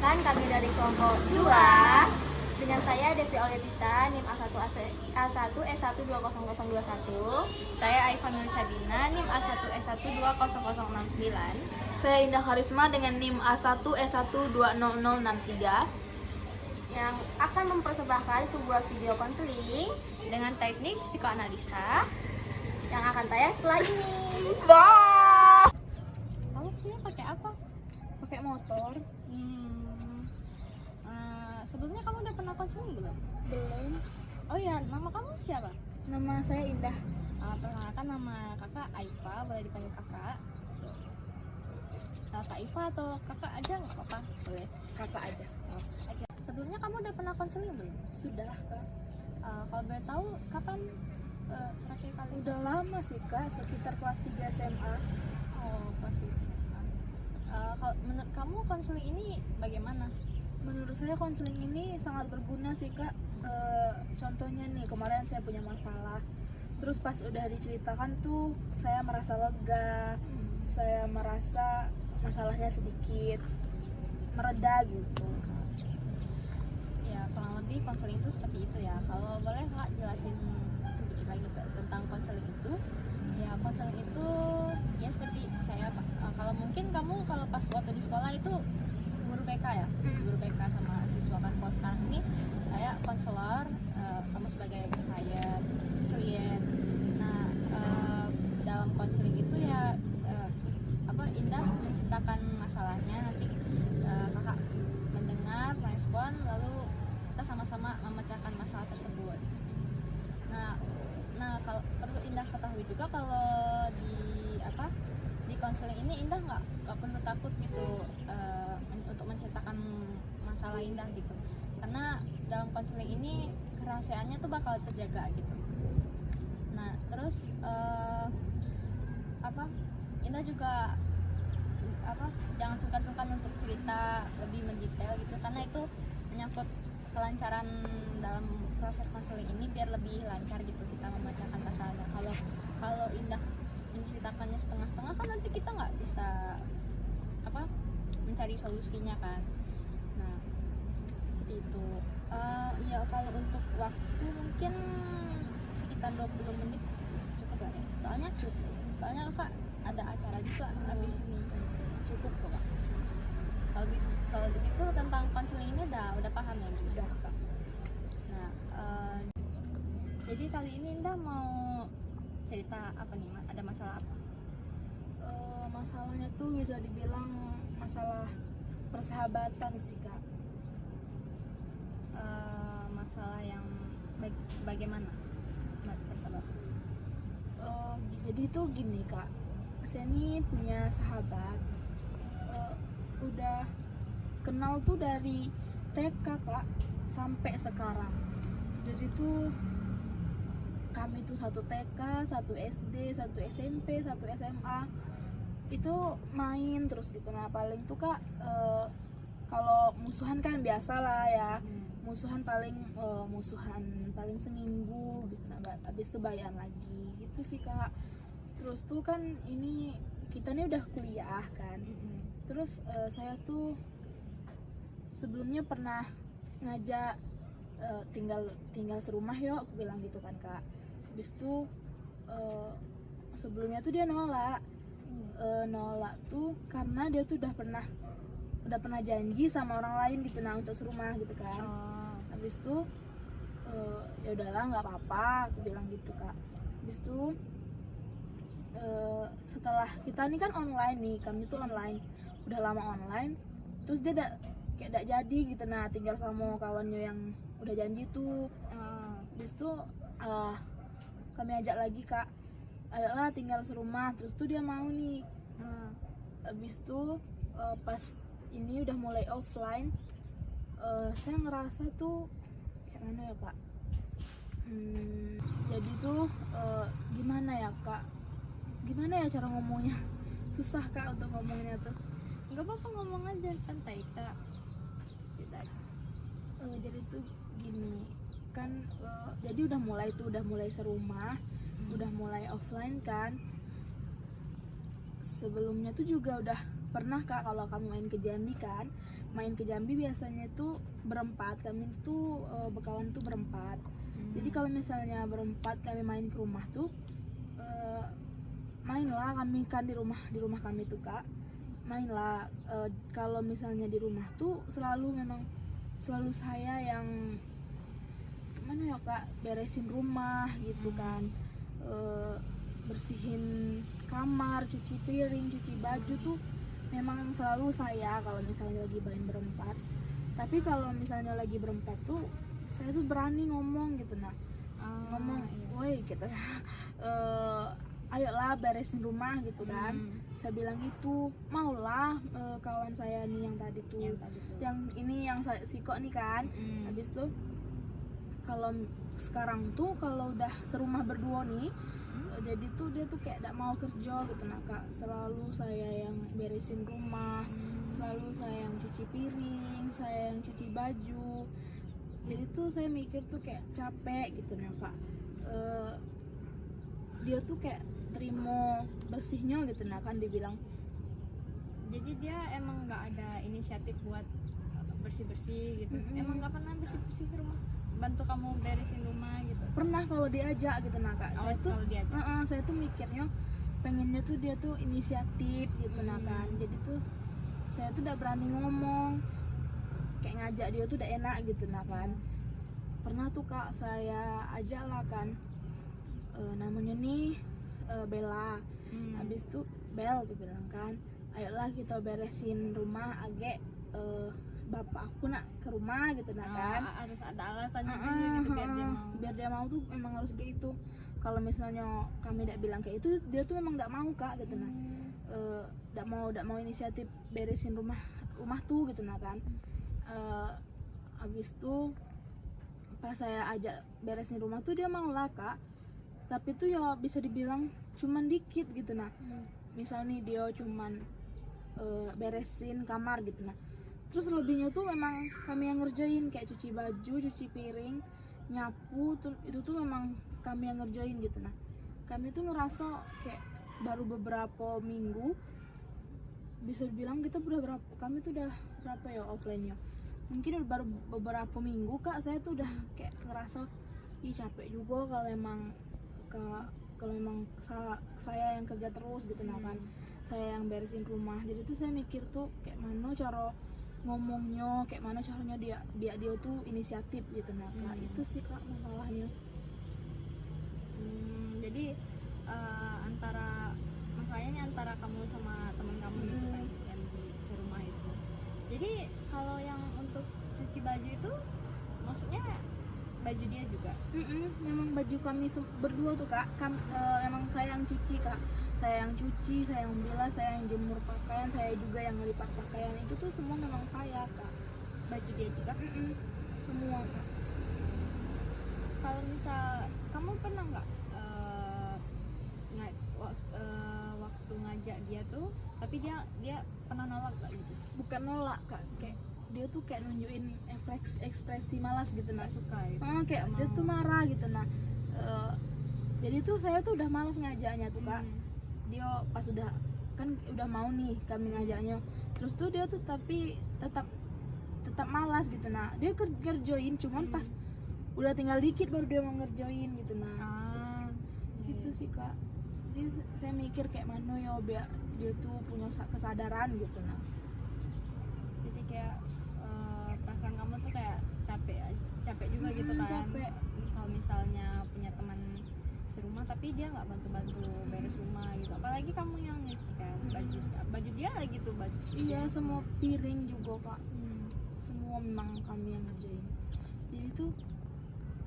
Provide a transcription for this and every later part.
Perkenalkan, kami dari kelompok 2 dengan saya Devi Auletista, NIM A1S1S1200021. Saya Aifa Nur Sabina, NIM A1S1200069. Saya Indah Karisma dengan NIM A1S1200063 yang akan mempersembahkan sebuah video konseling dengan teknik psikoanalisa yang akan tayang setelah ini. Kamu kesini pakai apa? pakai motor. Sebelumnya kamu udah pernah konseling belum? Belum. Oh ya, nama kamu siapa? Nama saya Indah. Perkenalkan, nama kakak Aifa, boleh dipanggil kakak. Kak Aifa atau kakak aja nggak apa-apa? Boleh. Kakak aja. Oh, aja. Sebelumnya kamu udah pernah konseling belum? Sudah, Kak. Kalau boleh tahu kapan terakhir kali? Udah lama sih, Kak, sekitar kelas 3 SMA. Oh, pasti. Kalau menurut kamu konseling ini bagaimana? Menurut saya konseling ini sangat berguna sih, Kak. Contohnya nih, kemarin saya punya masalah. Terus pas udah diceritakan tuh saya merasa lega. Saya merasa masalahnya sedikit mereda gitu. Ya, kurang lebih konseling itu seperti itu ya. Kalau boleh Kak jelasin sedikit lagi tentang konseling itu. Ya, konseling itu ya seperti saya, kalau mungkin kamu kalau pas waktu di sekolah itu guru BK ya, guru BK sama siswa kan. Kalau sekarang ini saya konselor, kamu sebagai klien. Nah, dalam konseling itu ya Indah menceritakan masalahnya, nanti kakak mendengar, merespon, lalu kita sama-sama memecahkan masalah tersebut. Nah, kalau perlu Indah ketahui juga, kalau di konseling ini Indah nggak perlu takut gitu untuk menceritakan masalah Indah gitu, karena dalam konseling ini kerahasiaannya tuh bakal terjaga gitu. Nah, terus Indah juga jangan sungkan-sungkan untuk cerita lebih mendetail gitu, karena itu menyangkut kelancaran dalam proses konseling ini, biar lebih lancar gitu kita memecahkan masalahnya. Kalau Indah menceritakannya setengah-setengah kan nanti kita nggak bisa mencari solusinya kan. Nah, seperti itu. Ya, kalau untuk waktu mungkin sekitar 20 menit cukup lah ya. Soalnya Kak ada acara juga habis ini. Cukup kok Kak. Kalau begitu tentang konseling ini udah paham ya? Udah Kak. Nah, jadi kali ini Indah mau cerita apa nih? Ada masalah apa? Masalahnya tuh bisa dibilang masalah persahabatan sih, Kak. Masalah yang bagaimana Mas persahabatan? Jadi tuh gini, Kak, saya nih punya sahabat, udah kenal tuh dari TK, Kak, sampai sekarang. Jadi tuh kami tuh satu TK, satu SD, satu SMP, satu SMA, itu main terus gitu. Nah, paling tuh Kak, kalau musuhan kan biasa lah ya, musuhan paling seminggu gitu. Nah, habis itu bayan lagi gitu sih, Kak. Terus tuh kan ini kita nih udah kuliah kan. Terus saya tuh sebelumnya pernah ngajak tinggal serumah yuk, aku bilang gitu kan, Kak. Habis itu sebelumnya tuh dia nolak tuh karena dia tuh udah pernah janji sama orang lain gitu, nah, untuk serumah gitu kan. Habis itu ya udahlah, nggak apa-apa, aku bilang gitu, Kak. Habis itu setelah kita nih kan online nih, kami tuh online, udah lama online. Terus dia kayak gak jadi gitu, nah tinggal sama kawannya yang udah janji tuh. Habis itu kami ajak lagi, Kak, ayolah tinggal serumah. Terus tuh dia mau nih. Habis itu pas ini udah mulai offline, saya ngerasa tuh kayak mana ya, Kak, jadi tuh gimana ya, Kak, gimana ya cara ngomongnya, susah, Kak, untuk ngomongnya tuh. Nggak apa-apa, ngomong aja santai Kak. Jadi tuh gini kan, jadi udah mulai serumah, udah mulai offline kan. Sebelumnya tuh juga udah pernah, Kak, kalau kamu main ke Jambi kan, main ke Jambi biasanya tuh berempat, kami tuh berkawan tuh berempat. Jadi kalau misalnya berempat kami main ke rumah tuh mainlah kami kan di rumah kami tuh Kak, mainlah. Kalau misalnya di rumah tuh selalu saya yang gimana ya Kak, beresin rumah gitu kan, bersihin kamar, cuci piring, cuci baju tuh memang selalu saya kalau misalnya lagi main berempat. Tapi kalau misalnya lagi berempat tuh saya tuh berani ngomong gitu, ngomong, woi gitu, ayolah beresin rumah gitu kan. Saya bilang gitu, maulah kawan saya nih yang tadi tuh, yang ini yang Siko nih kan. Habis tuh kalau sekarang tuh kalau udah serumah berdua nih, jadi tuh dia tuh kayak gak mau kerja gitu Kak. Selalu saya yang beresin rumah, selalu saya yang cuci piring, saya yang cuci baju. Jadi tuh saya mikir tuh kayak capek gitu Kak. Dia tuh kayak terima bersihnya gitu kan, dibilang. Jadi dia emang nggak ada inisiatif buat bersih-bersih gitu. Emang nggak pernah bersih-bersih rumah, bantu kamu beresin rumah gitu. Pernah kalau diajak gitu Kak. Saya tuh mikirnya pengennya tuh dia tuh inisiatif gitu kan. Jadi tuh saya tuh udah berani ngomong, kayak ngajak dia tuh udah enak gitu kan. Pernah tuh Kak saya ajak lah kan, namanya nih Bella. Habis tuh Bel dibilang kan, ayolah kita beresin rumah agak, bapak aku nak ke rumah gitu kan. Harus ada alasan juga gitu biar dia mau tuh memang harus kayak itu. Kalau misalnya kami tidak bilang kayak itu, dia tuh memang tidak mau Kak gitu tidak mau inisiatif beresin rumah tuh gitu kan. Habis tuh pas saya ajak beresin rumah tuh dia mau lah Kak, tapi tuh ya bisa dibilang cuman dikit gitu misal nih dia cuman beresin kamar gitu terus lebihnya tuh memang kami yang ngerjain, kayak cuci baju, cuci piring, nyapu itu tuh memang kami yang ngerjain gitu kami tuh ngerasa kayak baru beberapa minggu, bisa dibilang kita kami tuh udah berapa ya offline-nya, mungkin baru beberapa minggu Kak, saya tuh udah kayak ngerasa capek juga kalau emang saya yang kerja terus gitu kan, saya yang beresin rumah. Jadi tuh saya mikir tuh kayak mana cara ngomongnya, kayak mana caranya dia tuh inisiatif gitu Kak. Itu sih Kak masalahnya. Jadi masalahnya ini antara kamu sama teman kamu gitu kan, yang di serumah itu. Jadi kalau yang untuk cuci baju itu maksudnya baju dia juga? Memang baju kami berdua tuh Kak, emang saya yang cuci Kak, saya yang cuci, saya yang bilas, saya yang jemur pakaian, saya juga yang ngelipat pakaian, itu tuh semua memang saya Kak. Baju dia juga? Semua Kak. Kalau misal kamu pernah nggak waktu ngajak dia tuh, tapi dia pernah nolak nggak gitu? Bukan nolak Kak, kayak dia tuh kayak nunjukin ekspresi malas gitu Nggak suka gitu? Kayak dia tuh marah gitu jadi tuh saya tuh udah malas ngajaknya tuh Kak. Dia pas udah mau nih kami ngajaknya, terus tuh dia tuh tapi tetap malas gitu dia kerjain, cuman pas udah tinggal dikit baru dia mau ngerjain gitu gitu sih Kak. Jadi saya mikir kayak mana ya biar dia tuh punya kesadaran gitu jadi kayak perasaan kamu tuh kayak capek juga gitu kan. Capek. Kalau misalnya punya teman serumah tapi dia nggak bantu beres rumah gitu, apalagi kamu yang nyuci kan baju dia lagi tuh baju iya, semua piring juga Kak. Semua memang kami yang ngerjain. Jadi tuh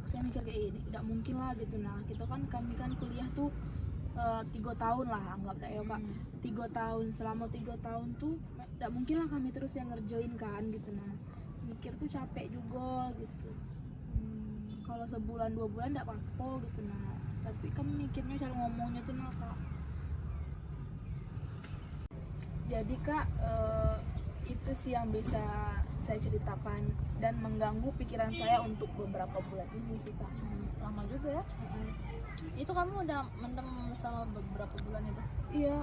saya mikir kayak ini tidak mungkin lah gitu kita kami kan kuliah tuh 3 tahun lah anggap ya Kak. 3 tahun, selama 3 tahun tuh tidak mungkin lah kami terus yang ngerjain kan gitu mikir tuh capek juga gitu. Kalau sebulan 2 bulan tidak apa-apa gitu tapi kami mikirnya cara ngomongnya tuh Kak. Jadi Kak itu sih yang bisa saya ceritakan dan mengganggu pikiran saya untuk beberapa bulan ini sih Kak. Lama juga ya. Itu kamu udah mendem sama beberapa bulan itu? Iya,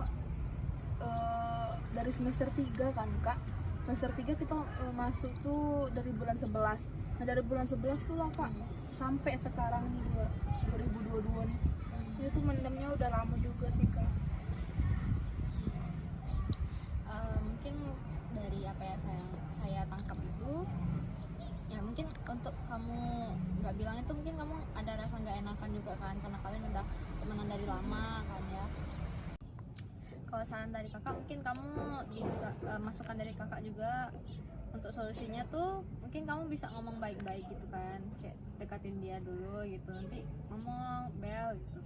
dari semester 3 kan Kak, semester 3 kita masuk tuh dari bulan 11. Nah dari bulan 11 tuh lah kak sampai sekarang nih 2022 nih. Itu mendemnya udah lama juga sih kak. Mungkin dari apa ya saya tangkap itu, ya mungkin untuk kamu nggak bilang itu mungkin kamu ada rasa nggak enakan juga kan, karena kalian udah temenan dari lama kan ya. Kalau saran dari kakak mungkin kamu bisa masukan dari kakak juga untuk solusinya tuh mungkin kamu bisa ngomong baik-baik gitu kan, kayak dekatin dia dulu gitu, nanti ngomong Bel gitu.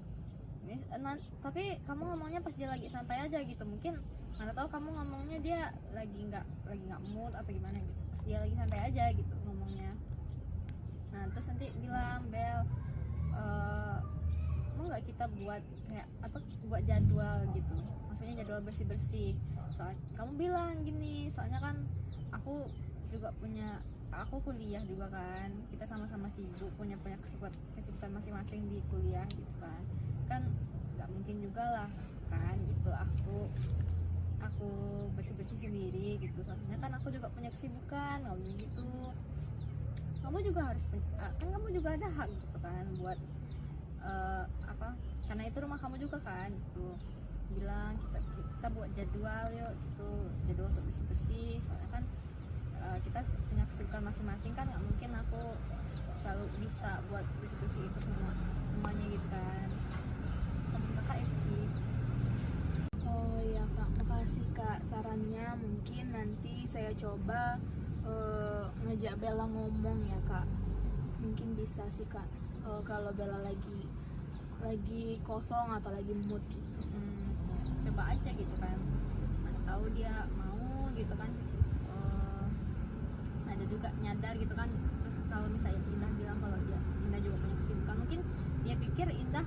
Tapi kamu ngomongnya pas dia lagi santai aja gitu, mungkin mana tahu kamu ngomongnya dia lagi nggak mood atau gimana gitu, pas dia lagi santai aja gitu ngomongnya. Nah terus nanti bilang Bel, mau nggak kita buat kayak atau buat jadwal gitu, maksudnya jadwal bersih soal kamu bilang gini, soalnya kan aku kuliah juga kan, kita sama-sama sibuk punya kesibukan masing-masing di kuliah gitu kan nggak mungkin juga lah kan gitu aku bersih sendiri gitu, soalnya kan aku juga punya kesibukan nggak gitu. Kamu juga harus kan kamu juga ada hak gitu kan buat karena itu rumah kamu juga kan gitu. Bilang kita buat jadwal yuk gitu, jadwal untuk bersih soalnya kan kita punya kesibukan masing-masing kan, nggak mungkin aku selalu bisa buat bersih itu semuanya gitu kan. Kakak itu sih. Oh iya kak, makasih kak sarannya. Mungkin nanti saya coba ngajak Bella ngomong ya kak. Mungkin bisa sih kak, kalau Bella lagi kosong atau lagi mood gitu. Coba aja gitu kan, mana tahu dia mau gitu kan. Ada juga nyadar gitu kan. Terus kalau misalnya Indah bilang kalau Indah juga punya kesibukan, mungkin dia pikir Indah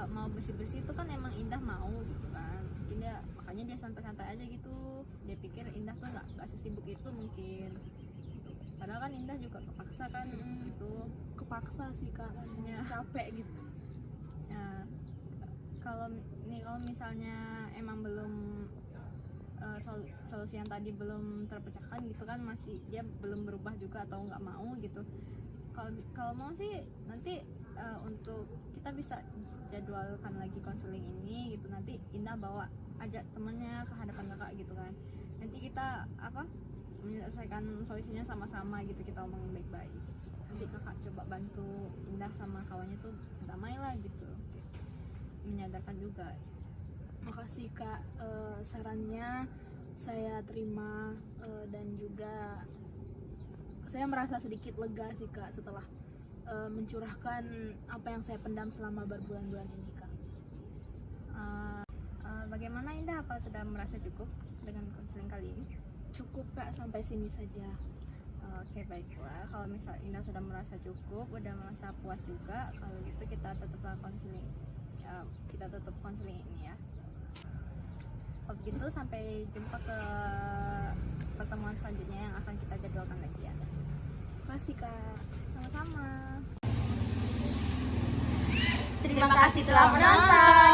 mau bersih itu kan emang Indah mau gitu kan, mungkin makanya dia santai-santai aja gitu, dia pikir Indah tuh nggak sesibuk itu mungkin gitu. Padahal kan Indah juga kepaksa kan gitu. Kepaksa sih kak, Ya. capek gitu. Nah, kalau misalnya emang belum solusi yang tadi belum terpecahkan gitu kan, masih dia belum berubah juga atau nggak mau gitu, kalau mau sih nanti untuk kita bisa jadwalkan lagi konseling ini gitu. Nanti Indah bawa ajak temennya ke hadapan kakak gitu kan, nanti kita menyelesaikan solusinya sama-sama gitu, kita omongin baik-baik. Nanti kakak coba bantu Indah sama kawannya tuh damai lah gitu, menyadarkan juga. Makasih kak, sarannya saya terima, dan juga saya merasa sedikit lega sih kak setelah mencurahkan apa yang saya pendam selama berbulan-bulan ini kak. Bagaimana Indah, apa sudah merasa cukup dengan konseling kali ini? Cukup kak, sampai sini saja. Oke, baiklah. Kalau misal Indah sudah merasa cukup, udah merasa puas juga, kalau gitu kita tutup konseling. Kita tutup konseling ini ya. Kalau begitu sampai jumpa ke pertemuan selanjutnya yang akan kita jadwalkan lagi ya. Makasih kak. Sama-sama. Terima kasih telah menonton.